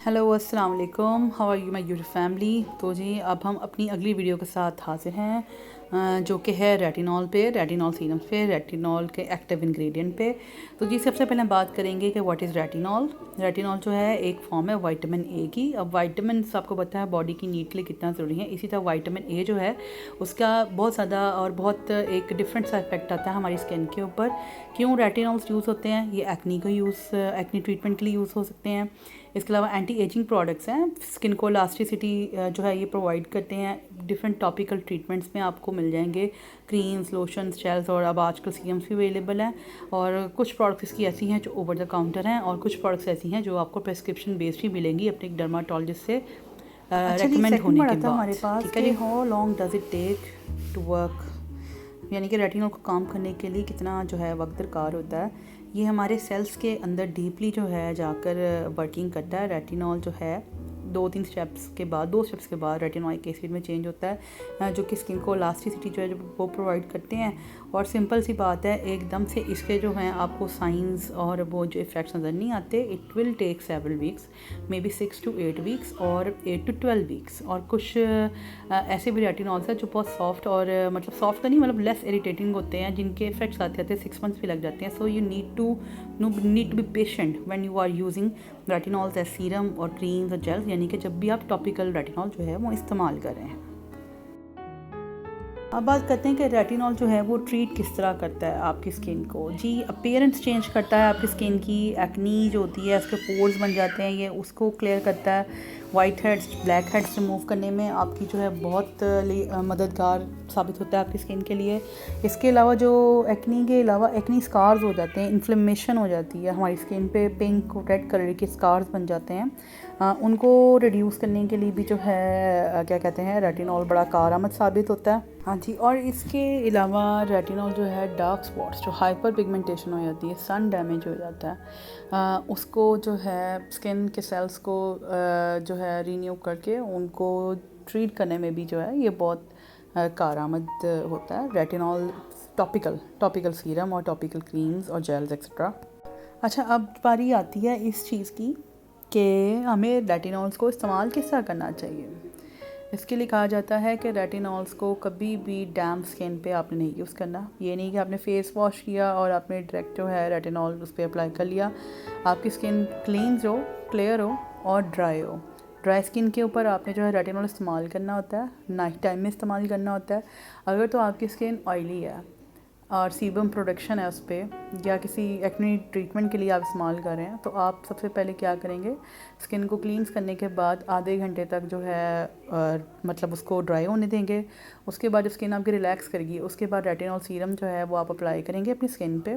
Hello अस्सलाम वालेकुम, how are you my YouTube family. तो जी अब हम अपनी अगली वीडियो के साथ हाजिर हैं, जो कि है रेटिनॉल पे, रेटिनॉल सीरम पे, रेटिनॉल के एक्टिव इंग्रेडिएंट पे। तो जी सबसे पहले हम बात करेंगे कि व्हाट इज़ रेटिनॉल। रेटिनॉल जो है एक फॉर्म है विटामिन ए की। अब विटामिन आपको पता है बॉडी की नीड के लिए कितना ज़रूरी है। इसी तरह विटामिन ए जो है उसका बहुत ज़्यादा और बहुत एक डिफरेंट सा इफेक्ट आता है हमारी स्किन के ऊपर। क्यों रेटिनॉल्स यूज़ होते हैं? ये एक्नी का एक्नी ट्रीटमेंट के लिए यूज़ हो सकते हैं। इसके अलावा एंटी एजिंग प्रोडक्ट्स हैं, स्किन को इलास्टिसिटी जो है ये प्रोवाइड करते हैं। डिफरेंट टॉपिकल ट्रीटमेंट्स में आपको मिल जाएंगे, क्रीम्स, लोशंस, जेल्स, और अब आजकल सीरम्स भी अवेलेबल हैं। और कुछ प्रोडक्ट्स इसकी ऐसी हैं जो ओवर द काउंटर हैं, और कुछ प्रोडक्ट्स ऐसी हैं जो आपको प्रिस्क्रिप्शन बेस्ड भी मिलेंगी अपने एक डर्माटोलॉजिस्ट से अच्छा जी, रेकमेंड सेकंड होने बड़ा के था बाद। हमारे पास ठीक है कि जी। How long does it take to work, यानी कि रेटिनॉल को काम करने के लिए कितना जो है वक्त दरकार होता है। ये हमारे सेल्स के अंदर डीपली जो है जाकर वर्किंग करता है। रेटिनॉल जो है दो स्टेप्स के बाद रेटिनोइक एसिड में चेंज होता है, जो कि स्किन को इलास्टिसिटी जो है जो वो प्रोवाइड करते हैं। और सिंपल सी बात है, एकदम से इसके जो हैं आपको साइंस और वो जो इफ़ेक्ट्स नज़र नहीं आते। It will take several weeks, maybe 6 to 8 weeks और 8 to 12 वीक्स। और कुछ ऐसे भी रेटिनॉल्स हैं जो बहुत सॉफ्ट और मतलब सॉफ्ट तो नहीं, मतलब लेस इरिटेटिंग होते हैं, जिनके इफेक्ट्स आते आते 6 मंथ्स भी लग जाते हैं। So you need to be patient when you are using retinols as serum और क्रीम्स और जेल्स, यानी कि जब भी आप टॉपिकल रेटिनॉल जो है वो इस्तेमाल कर रहे हैं। अब बात करते हैं कि रेटिनॉल जो है वो ट्रीट किस तरह करता है आपकी स्किन को। जी अपीयरेंस चेंज करता है आपकी स्किन की। एक्नी जो होती है, उसके पोर्स बन जाते हैं, ये उसको क्लियर करता है। White heads, black heads remove करने में आपकी जो है बहुत मददगार साबित होता है आपकी स्किन के लिए। इसके अलावा जो एक्नी के अलावा एक्नी स्कार्स हो जाते हैं, इन्फ्लेमेशन हो जाती है हमारी स्किन पे, पिंक और रेड कलर के स्कार्स बन जाते हैं, उनको रिड्यूस करने के लिए भी जो है क्या कहते हैं, रेटिनॉल बड़ा कारआमद साबित होता है। हाँ जी। और इसके अलावा रेटिनॉल जो है डार्क स्पॉट्स, जो हाइपर पिगमेंटेशन हो जाती है, सन डैमेज हो जाता है, उसको जो है स्किन के सेल्स को जो है रीन्यू करके उनको ट्रीट करने में भी जो है ये बहुत कारआमद होता है रेटिनॉल। टॉपिकल सीरम और टॉपिकल क्रीम्स और जेल्स एक्सेट्रा। अच्छा, अब बारी आती है इस चीज़ की कि हमें रेटिनॉल्स को इस्तेमाल किस तरह करना चाहिए। इसके लिए कहा जाता है कि रेटिनॉल्स को कभी भी डैम्प स्किन पे आपने नहीं यूज़ करना। ये नहीं कि आपने फेस वॉश किया और आपने डायरेक्ट जो है रेटिनॉल उस पर अप्लाई कर लिया। आपकी स्किन क्लीन हो, क्लियर हो और ड्राई हो। ड्राई स्किन के ऊपर आपने जो है रेटिनॉल इस्तेमाल करना होता है, नाइट टाइम में इस्तेमाल करना होता है। अगर तो आपकी स्किन ऑयली है और सीबम प्रोडक्शन है उस पर, या किसी एक्ने ट्रीटमेंट के लिए आप इस्तेमाल कर रहे हैं, तो आप सबसे पहले क्या करेंगे, स्किन को क्लींस करने के बाद आधे घंटे तक जो है मतलब उसको ड्राई होने देंगे। उसके बाद जब स्किन आपकी रिलैक्स करेगी, उसके बाद रेटिनॉल सीरम जो है वो आप अप्लाई करेंगे अपनी स्किन पे।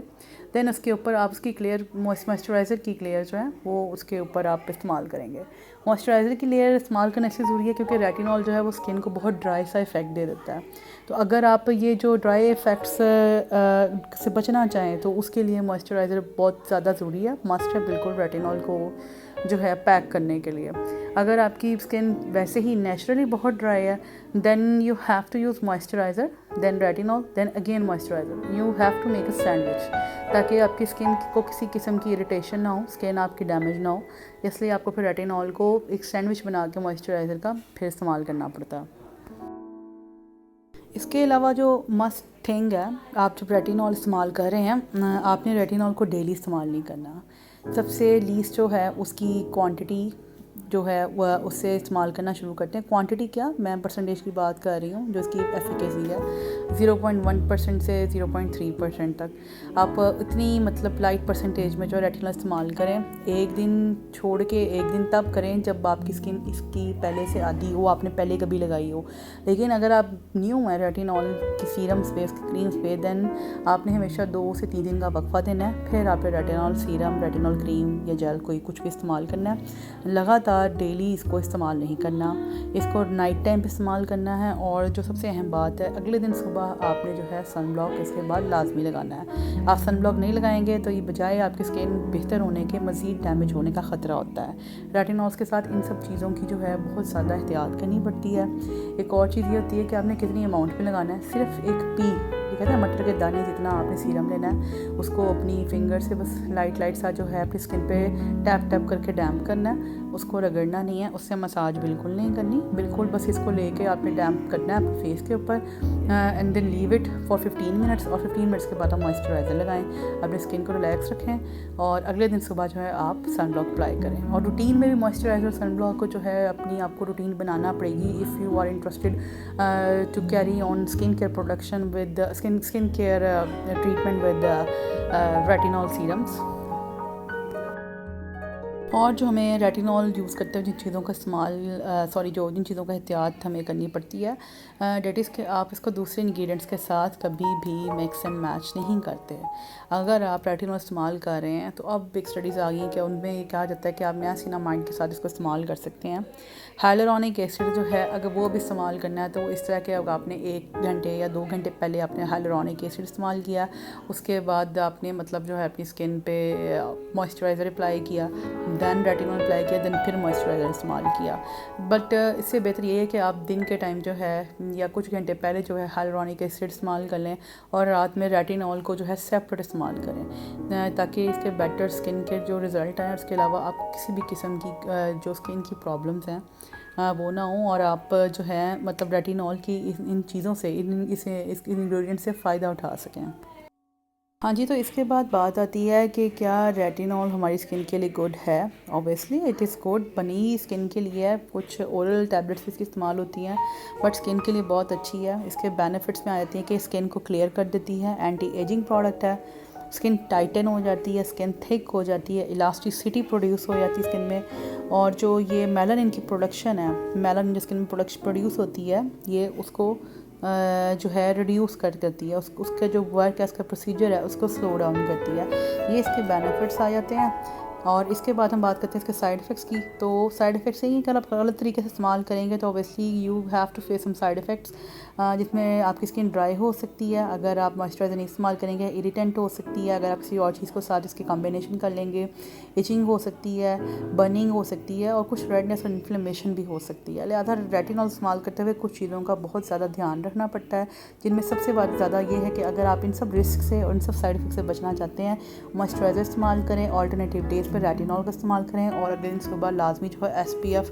देन उसके ऊपर आप उसकी क्लियर मॉइस्चराइज़र की लेयर जो है वो उसके ऊपर आप इस्तेमाल करेंगे। मॉइस्चराइज़र की लेयर इस्तेमाल करना इसलिए ज़रूरी है क्योंकि रेटिनॉल जो है वो स्किन को बहुत ड्राई सा इफेक्ट दे देता है। तो अगर आप ये जो ड्राई इफ़ेक्ट्स से बचना चाहें तो उसके लिए मॉइस्चराइज़र बहुत ज़्यादा ज़रूरी है, मस्ट है बिल्कुल रेटिनॉल को जो है पैक करने के लिए। अगर आपकी स्किन वैसे ही नेचुरली बहुत ड्राई है, then you have to use moisturiser, then retinol, then again moisturiser. You have to make a sandwich, ताकि आपकी स्किन को किसी किस्म की इरिटेशन ना हो, स्किन आपकी डैमेज ना हो। इसलिए आपको फिर रेटिनॉल को एक सैंडविच बना के मॉइस्चराइज़र का फिर इस्तेमाल करना पड़ता है। इसके अलावा जो मस्ट थिंग है, आप जब रेटिनॉल इस्तेमाल कर रहे हैं, आपने रेटिनॉल को डेली इस्तेमाल नहीं करना। सबसे लीस्ट जो है उसकी क्वांटिटी जो है वह उससे इस्तेमाल करना शुरू करते हैं। क्वांटिटी क्या, मैं परसेंटेज की बात कर रही हूँ, जो इसकी एफिकेसी है 0.1% से 0.3% तक। आप इतनी मतलब लाइट परसेंटेज में जो रेटिनॉल इस्तेमाल करें। एक दिन छोड़ के एक दिन तब करें जब आपकी स्किन इसकी पहले से आदी हो, आपने पहले कभी लगाई हो। लेकिन अगर आप न्यू है रेटिनॉल की सीरम्स पे, उसकी क्रीम्स पे, देन आपने हमेशा 2 से 3 दिन का वक्फा देना है। फिर आप रेटिनॉल सीरम, रेटिनॉल क्रीम या जेल कोई कुछ भी इस्तेमाल करना है। लगातार डेली इसको इस्तेमाल नहीं करना, इसको नाइट टाइम पे इस्तेमाल करना है। और जो सबसे अहम बात है, अगले दिन सुबह आपने जो है सन ब्लॉक इसके बाद लाजमी लगाना है। आप सन ब्लॉक नहीं लगाएंगे तो ये बजाय आपकी स्किन बेहतर होने के मज़ीद डैमेज होने का ख़तरा होता है। रेटिनॉल्स के साथ इन सब चीज़ों की जो है बहुत ज़्यादा एहतियात करनी पड़ती है। एक और चीज़ ये होती है कि आपने कितनी अमाउंट में लगाना है। सिर्फ एक कहते हैं मटर के दाने जितना आपने सीरम लेना है, उसको अपनी फिंगर से बस लाइट सा जो है अपनी स्किन पे टैप टैप करके डैम्प करना है, उसको रगड़ना नहीं है, उससे मसाज बिल्कुल नहीं करनी, बिल्कुल बस इसको लेके आपने डैम्प करना है अपने फेस के ऊपर and then leave it for 15 minutes, और 15 मिनट्स के बाद आप मॉइस्चराइज़र लगाएं, अपनी स्किन को रिलैक्स रखें और अगले दिन सुबह जो है आप सनब्लॉक अप्लाई करें। और रूटीन में भी मॉइस्चराइज़र सनब्लॉक को जो है अपनी आपको रूटीन बनाना पड़ेगी if you are interested to carry on skin care production with skin care treatment with retinol serums. और जो हमें रेटिनॉल यूज़ करते हैं जिन चीज़ों का इस्तेमाल जिन चीज़ों का एहतियात हमें करनी पड़ती है, डेट इज़ कि आप इसको दूसरे इंग्रेडिएंट्स के साथ कभी भी मिक्स एंड मैच नहीं करते। अगर आप रेटिनॉल इस्तेमाल कर रहे हैं तो अब बिग स्टडीज़ आ गई हैं कि उनमें कहा जाता है कि आप नियासिनामाइड के साथ इसको इस्तेमाल कर सकते हैं। हाइलुरोनिक एसिड जो है अगर वो भी इस्तेमाल करना है तो इस तरह के, अगर आपने 1 घंटे या 2 घंटे पहले आपने हाइलुरोनिक एसिड इस्तेमाल किया, उसके बाद आपने मतलब जो है अपनी स्किन पे मॉइस्चराइज़र अप्लाई किया, दैन रेटिनॉल अप्लाई किया, दैन फिर मॉइस्चराइज़र इस्तेमाल किया। बट इससे बेहतर ये है कि आप दिन के टाइम जो है या कुछ घंटे पहले जो है हाइलुरोनिक एसिड इस्तेमाल कर लें और रात में रेटिनॉल को जो है सेपरेट इस्तेमाल करें, ताकि इसके बेटर स्किन के जो रिज़ल्ट हैं, उसके अलावा आपको किसी भी किस्म की जो स्किन की प्रॉब्लम्स हैं वो ना हो और आप जो है मतलब रेटिनॉल की इन चीज़ों से इस इंग्रेडिएंट से फ़ायदा उठा सकें। हाँ जी, तो इसके बाद बात आती है कि क्या रेटिनॉल हमारी स्किन के लिए गुड है। ऑब्वियसली इट इज़ गुड, बनी स्किन के लिए है, कुछ ओरल टैबलेट्स इसकी इस्तेमाल होती हैं बट स्किन के लिए बहुत अच्छी है। इसके बेनिफिट्स में आ जाती हैं कि स्किन को क्लियर कर देती है, एंटी एजिंग प्रोडक्ट है, स्किन टाइटन हो जाती है, स्किन थिक हो जाती है, इलास्टिसिटी प्रोड्यूस हो जाती है स्किन में, और जो ये मेलानिन की प्रोडक्शन है, मेलानिन जो स्किन में प्रोड्यूस होती है, ये उसको जो है रिड्यूस कर देती है, उसका जो वर्क है, उसका प्रोसीजर है, उसको स्लो डाउन करती है। ये इसके बेनिफिट्स आ जाते हैं। और इसके बाद हम बात करते हैं इसके साइड इफ़ेक्ट्स की। तो साइड इफ़ेक्ट्स यही है कि अगर आप गलत तरीके से इस्तेमाल करेंगे तो obviously you have to face some side effects, जिसमें आपकी स्किन ड्राई हो सकती है, अगर आप मॉइस्चराइज़र नहीं इस्तेमाल करेंगे इरिटेंट हो सकती है, अगर आप किसी और चीज़ को साथ इसकी कॉम्बिनेशन कर लेंगे इचिंग हो सकती है, बर्निंग हो सकती है और कुछ रेडनेस और इन्फ्लेमेशन भी हो सकती है। लिहाजा रेटिनॉल इस्तेमाल करते हुए कुछ चीज़ों का बहुत ज़्यादा ध्यान रखना पड़ता है, जिनमें सबसे ज़्यादा ये है कि अगर आप इन सब रिस्क से और इन सब साइड इफ़ेक्ट से बचना चाहते हैं, मॉइस्चराइज़र इस्तेमाल करें, ऑल्टरनेटिव डेज़ पर रेटिनॉल का इस्तेमाल करें, और अगले दिन सुबह लाजमी जो है SPF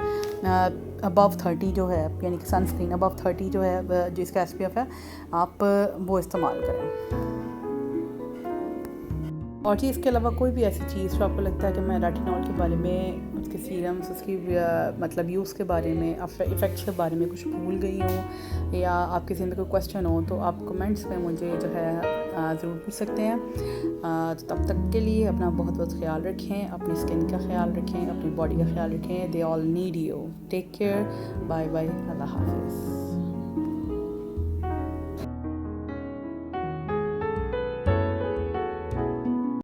अबव 30 जो है, यानी कि सनस्क्रीन अबव 30 जो है जिसका SPF है, आप वो इस्तेमाल करें। और जी इसके अलावा कोई भी ऐसी चीज़ जो आपको लगता है कि मैं रेटिनॉल के बारे में, उसके सीरम्स, उसकी मतलब यूज़ के बारे में, इफ़ेक्ट्स के बारे में कुछ भूल गई हूँ या आपके ज़िंदगी कोई क्वेश्चन हो, तो आप कमेंट्स में मुझे जो है ज़रूर पूछ सकते हैं। तो तब तक के लिए अपना बहुत बहुत ख्याल रखें, अपनी स्किन का ख्याल रखें, अपनी बॉडी का ख्याल रखें। They all need you. Take care, bye bye, अल्लाह हाफ़िज़।